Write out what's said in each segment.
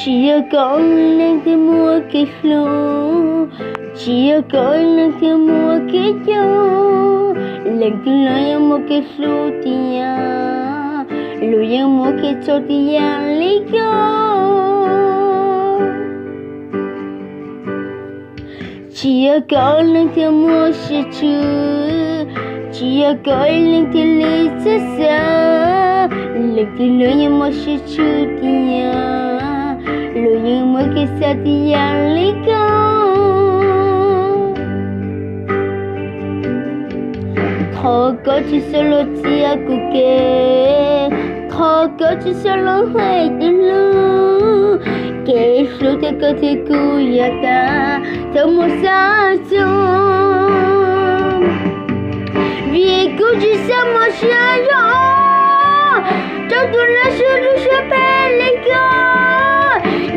Chia con lên cái mua cái lô, chia con lên cái mua cái cho, lên cái lời mua cái lô tia, lùi mua cái cho tia lấy go. Chia con lên cái mua sẽ chú, chia con lên cái lý sẽ xa, lên cái lời mua sẽ chú tia. Lu yang makin setia liko, kau chỉ solo tia kuke, kau chỉ solo hai dulu, ke sudah ketiku ya ta, semua saja. Vì cô chỉ sama saya, jatuhlah sudah sampai liko.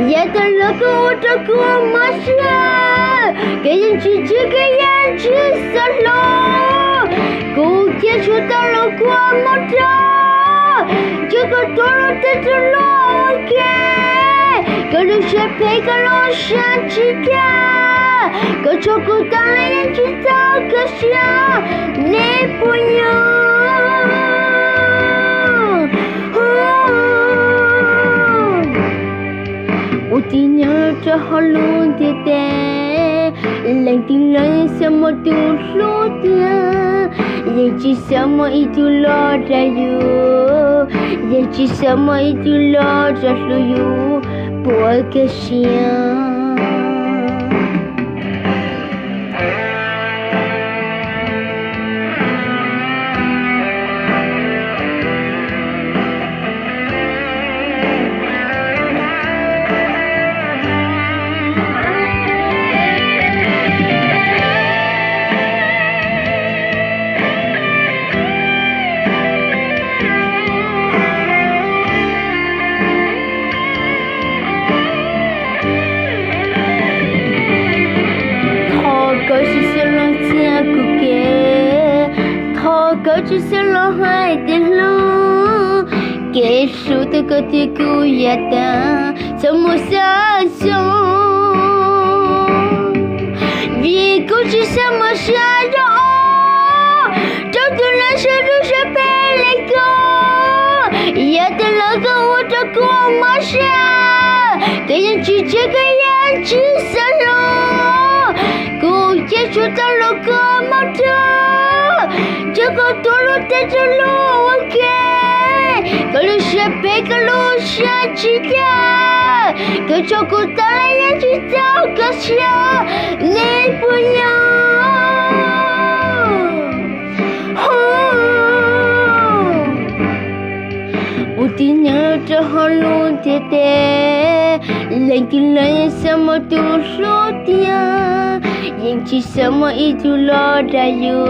Ya terlalu aku masih, kayak cici kayak cici lo, ku kian sudah laku muda, jaga tolong tertolong ke, kalau siapa kalau siapa, kau cukup tangan yang cinta kasih, ni punya. Utinya terhalun tiada, lagi lain sama tu dia, yang sama itu lah rayu, yang sama itu lah rayu, buat kesian. Kau chỉ solo hai dulu, ke sudah ketiku ya ta, semua saja. Vì cô chỉ sama saya, jatuhlah sudah sampai liko. Ya telah kau aku masih, kayak cici kayak cici lo, ku yang sudah laku muda. Jaga tolong tertolong okey. Kalau siapa kalau siapa, kau cukup tangan yang cinta kasih, ni punya. Utinya terhalun tiada, lagi lain sama tu dia. Yang sama itulah rayu,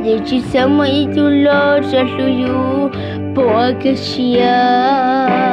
yang sama itulah selalu buat kesian.